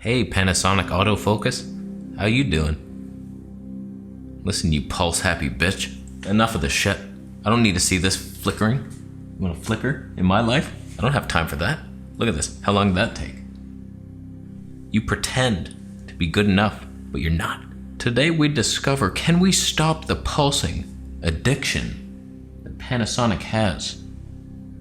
Hey Panasonic autofocus, how you doing? Listen, you pulse happy bitch, enough of this shit. I don't need to see this flickering. You wanna flicker in my life? I don't have time for that. Look at this, how long did that take? You pretend to be good enough, but you're not. Today we discover, can we stop the pulsing addiction that Panasonic has?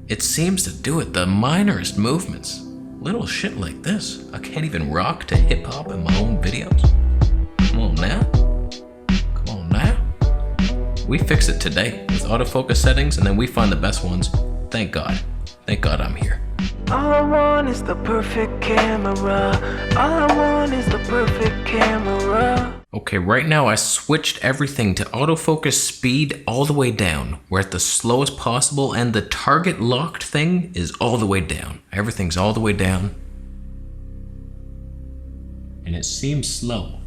It seems to do it the minorest movements. Little shit like this. I can't even rock to hip hop in my own videos. Come on now. Come on now. We fix it today with autofocus settings and then we find the best ones. Thank God. Thank God I'm here. All I want is the perfect camera. All I want is the perfect camera. Okay, right now I switched everything to autofocus speed all the way down. We're at the slowest possible and the target locked thing is all the way down. Everything's all the way down. And it seems slow.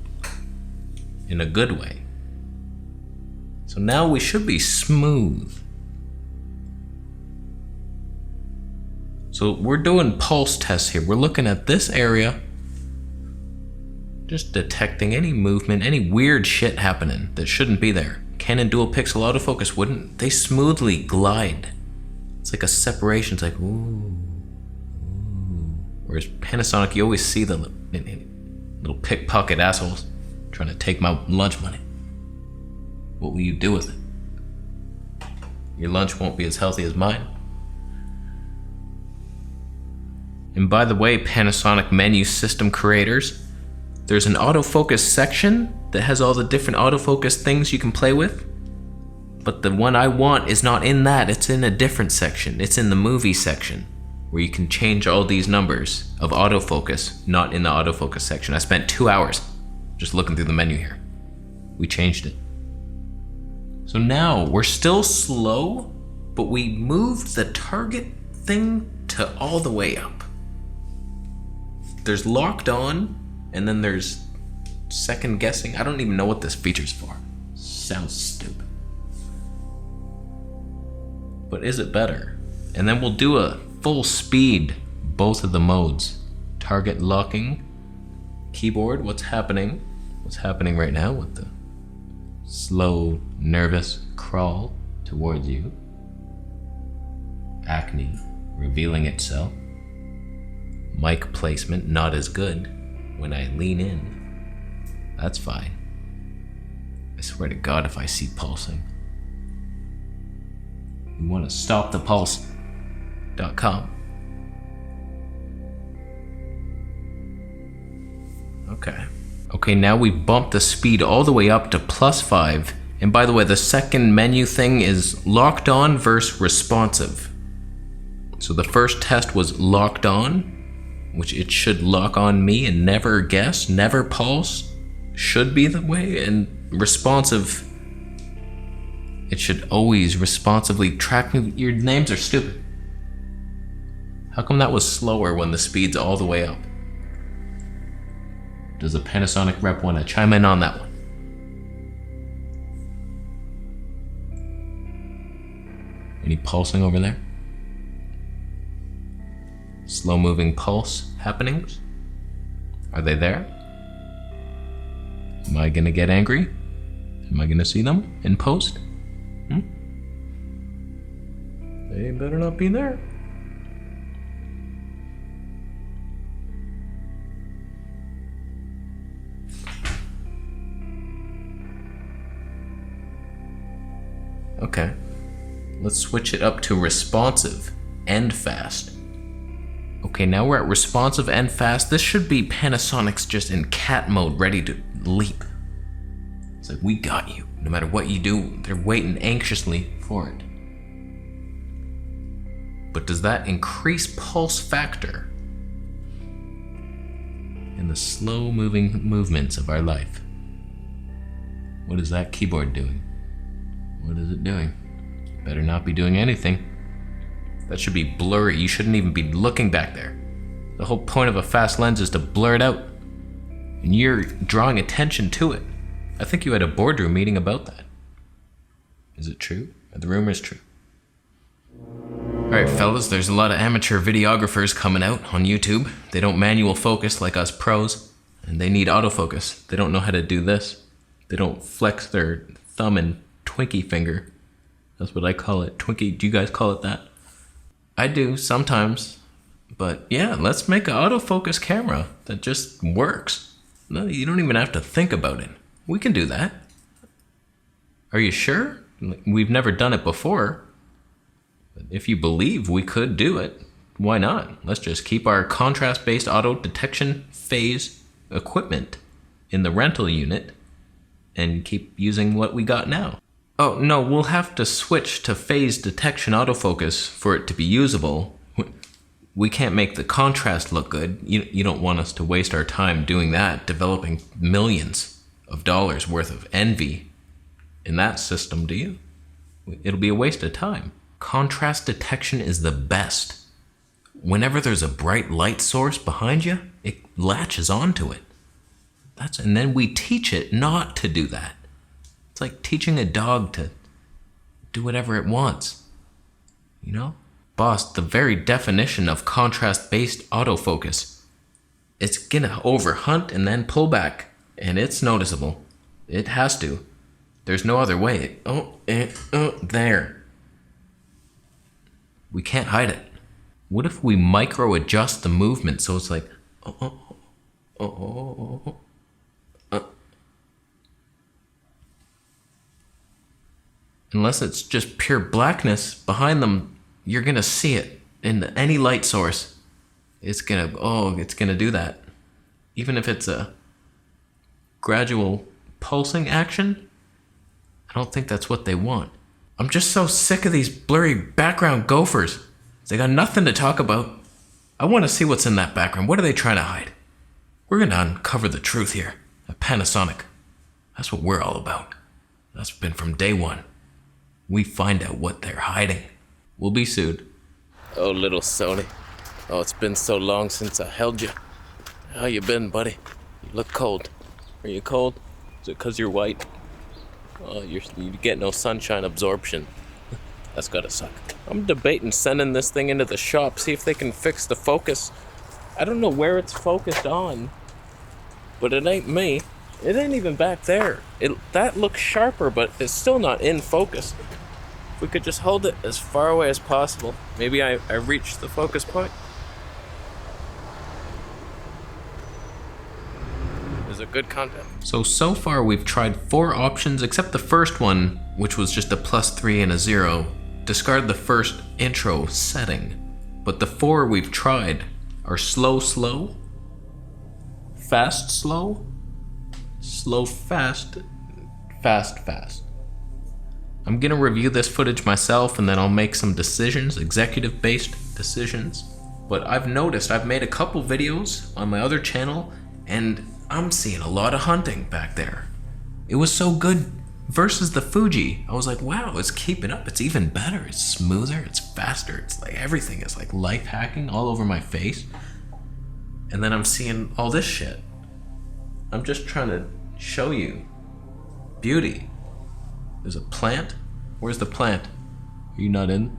In a good way. So now we should be smooth. So we're doing pulse tests here. We're looking at this area. Just detecting any movement, any weird shit happening that shouldn't be there. Canon dual pixel autofocus wouldn't. They smoothly glide. It's like a separation. It's like, ooh, ooh. Whereas Panasonic, you always see the little pickpocket assholes trying to take my lunch money. What will you do with it? Your lunch won't be as healthy as mine. And by the way, Panasonic menu system creators, there's an autofocus section that has all the different autofocus things you can play with. But the one I want is not in that, it's in a different section. It's in the movie section, where you can change all these numbers of autofocus, not in the autofocus section. I spent 2 hours just looking through the menu here. We changed it. So now, we're still slow, but we moved the target thing to all the way up. There's locked on, and then there's second guessing. I don't even know what this feature's for. Sounds stupid. But is it better? And then we'll do a full speed, both of the modes. Target locking, keyboard, what's happening? What's happening right now with the slow, nervous crawl towards you. Acne revealing itself. Mic placement not as good. When I lean in, that's fine. I swear to God if I see pulsing. We want to stop the pulse.com. Okay, now we bumped the speed all the way up to +5. And by the way, the second menu thing is locked on versus responsive. So the first test was locked on, which it should lock on me and never guess, never pulse, should be the way, and responsive, it should always responsively track me. Your names are stupid. How come that was slower when the speed's all the way up? Does a Panasonic rep want to chime in on that one? Any pulsing over there? Slow moving pulse happenings? Are they there? Am I gonna get angry? Am I gonna see them in post? They better not be there. Okay, let's switch it up to responsive and fast. Okay, now we're at responsive and fast. This should be Panasonic's just in cat mode, ready to leap. It's like, we got you. No matter what you do, they're waiting anxiously for it. But does that increase pulse factor in the slow moving movements of our life? What is that keyboard doing? What is it doing? Better not be doing anything. That should be blurry. You shouldn't even be looking back there. The whole point of a fast lens is to blur it out. And you're drawing attention to it. I think you had a boardroom meeting about that. Is it true? Are the rumors true? Alright fellas, there's a lot of amateur videographers coming out on YouTube. They don't manual focus like us pros, and they need autofocus. They don't know how to do this. They don't flex their thumb and Twinkie finger. That's what I call it. Twinkie, do you guys call it that? I do sometimes, but yeah, let's make an autofocus camera that just works. No, you don't even have to think about it. We can do that. Are you sure? We've never done it before. If you believe we could do it, why not? Let's just keep our contrast-based auto detection phase equipment in the rental unit and keep using what we got now. Oh no, we'll have to switch to phase detection autofocus for it to be usable. We can't make the contrast look good. You don't want us to waste our time doing that, developing millions of dollars worth of envy in that system, do you? It'll be a waste of time. Contrast detection is the best. Whenever there's a bright light source behind you, it latches onto it. And then we teach it not to do that. It's like teaching a dog to do whatever it wants. You know? Boss, the very definition of contrast-based autofocus. It's gonna overhunt and then pull back, and it's noticeable. It has to. There's no other way. There. We can't hide it. What if we micro adjust the movement so it's like, Unless it's just pure blackness behind them, you're gonna see it in any light source. It's gonna do that. Even if it's a gradual pulsing action, I don't think that's what they want. I'm just so sick of these blurry background gophers. They got nothing to talk about. I want to see what's in that background. What are they trying to hide? We're going to uncover the truth here at Panasonic. That's what we're all about. That's been from day one. We find out what they're hiding. We'll be sued. Oh, little Sony. Oh, it's been so long since I held you. How you been, buddy? You look cold. Are you cold? Is it because you're white? Oh, you get no sunshine absorption. That's gotta suck. I'm debating sending this thing into the shop, see if they can fix the focus. I don't know where it's focused on, but it ain't me. It ain't even back there. That looks sharper, but it's still not in focus. If we could just hold it as far away as possible, maybe I reach the focus point. Is it good content? So far we've tried 4 options, except the first one, which was just a +3 and a 0. Discard the first intro setting. But the 4 we've tried are slow, fast, slow, fast, fast. I'm gonna review this footage myself and then I'll make some decisions, executive-based decisions. But I've noticed, I've made a couple videos on my other channel and I'm seeing a lot of hunting back there. It was so good versus the Fuji. I was like, wow, it's keeping up. It's even better. It's smoother. It's faster. It's like everything is like life hacking all over my face. And then I'm seeing all this shit. I'm just trying to show you beauty. There's a plant. Where's the plant? Are you not in?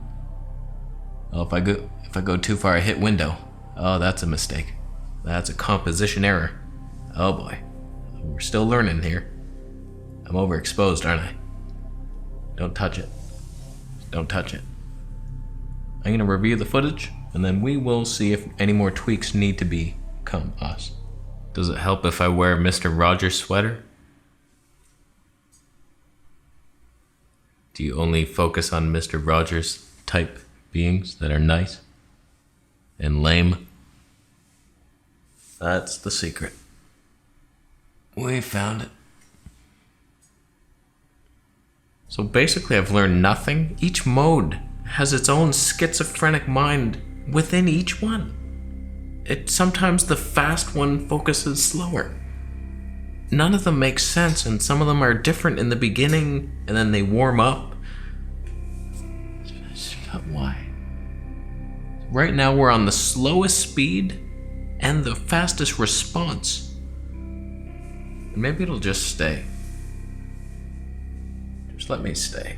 Oh, if I go too far, I hit window. Oh, that's a mistake. That's a composition error. Oh boy, we're still learning here. I'm overexposed, aren't I? Don't touch it. Don't touch it. I'm gonna review the footage, and then we will see if any more tweaks need to become us. Does it help if I wear Mr. Rogers' sweater? Do you only focus on Mr. Rogers type beings that are nice and lame? That's the secret. We found it. So basically I've learned nothing. Each mode has its own schizophrenic mind within each one. Sometimes the fast one focuses slower. None of them make sense, and some of them are different in the beginning and then they warm up. But why? Right now we're on the slowest speed and the fastest response. Maybe it'll just stay. Just let me stay.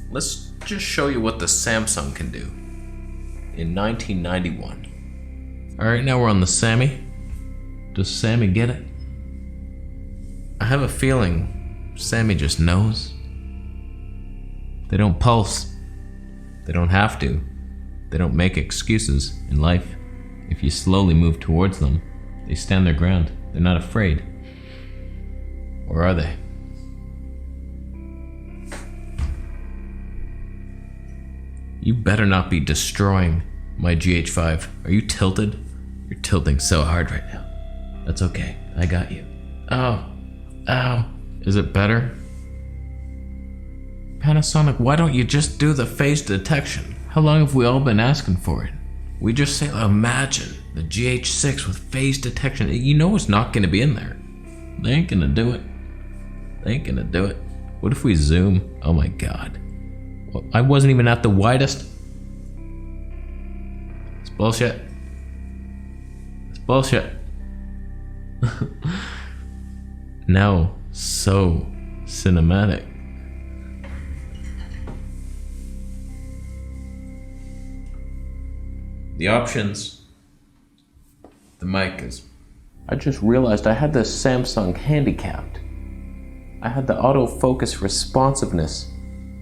let's just show you what the Samsung can do. In 1991. Alright, now we're on the Sammy. Does Sammy get it? I have a feeling Sammy just knows. They don't pulse. They don't have to. They don't make excuses in life. If you slowly move towards them, they stand their ground. They're not afraid. Or are they? You better not be destroying my GH5. Are you tilted? You're tilting so hard right now. That's okay. I got you. Ow. Ow. Is it better? Panasonic, why don't you just do the face detection? How long have we all been asking for it? We just say, imagine the GH6 with phase detection. You know it's not going to be in there. They ain't going to do it. They ain't going to do it. What if we zoom? Oh my god. Well, I wasn't even at the widest. It's bullshit. It's bullshit. Now, so cinematic. The options. The mic is... I just realized I had this Samsung handicapped. I had the autofocus responsiveness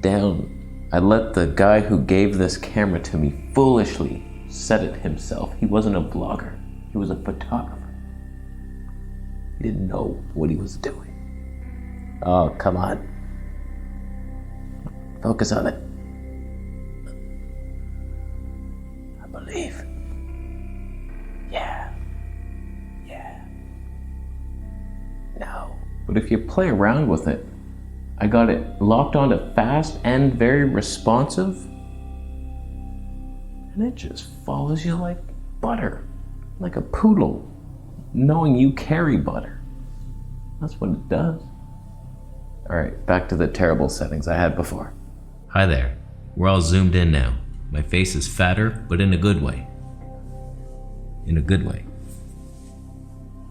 down. I let the guy who gave this camera to me foolishly set it himself. He wasn't a blogger. He was a photographer. He didn't know what he was doing. Oh, come on. Focus on it. I believe. Yeah. Yeah. No. But if you play around with it, I got it locked onto fast and very responsive, and it just follows you like butter, like a poodle, knowing you carry butter. That's what it does. All right, back to the terrible settings I had before. Hi there. We're all zoomed in now. My face is fatter, but in a good way. In a good way.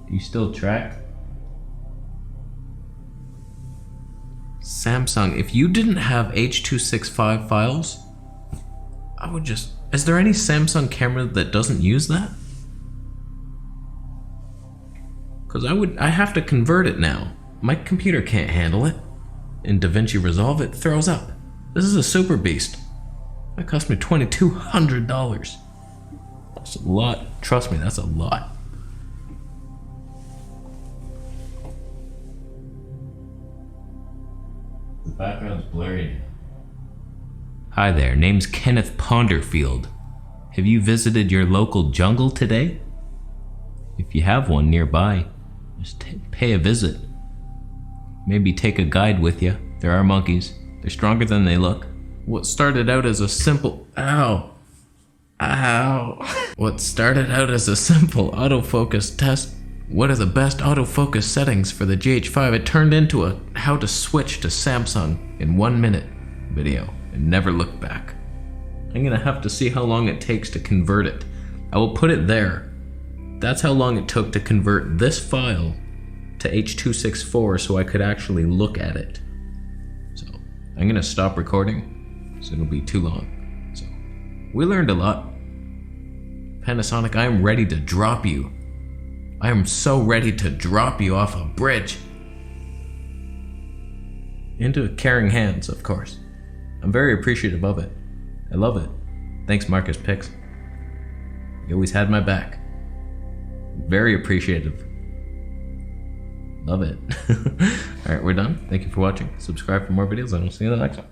Do you still track? Samsung, if you didn't have H.265 files, I would just... Is there any Samsung camera that doesn't use that? Because I have to convert it now. My computer can't handle it. In DaVinci Resolve, it throws up. This is a super beast. That cost me $2,200. That's a lot. Trust me, that's a lot. The background's blurry. Hi there, name's Kenneth Ponderfield. Have you visited your local jungle today? If you have one nearby, just pay a visit. Maybe take a guide with you. There are monkeys. They're stronger than they look. What started out as a simple... Ow. Ow. What started out as a simple autofocus test, what are the best autofocus settings for the GH5, it turned into a how to switch to Samsung in 1 minute video and never look back. I'm gonna have to see how long it takes to convert it. I will put it there. That's how long it took to convert this file to H.264 so I could actually look at it. So I'm gonna stop recording, so it'll be too long. So we learned a lot. Panasonic, I am ready to drop you. I am so ready to drop you off a bridge. Into caring hands, of course. I'm very appreciative of it. I love it. Thanks, Marcus Pix. You always had my back. Very appreciative. Love it. Alright, we're done. Thank you for watching. Subscribe for more videos, and I'll see you in the next one.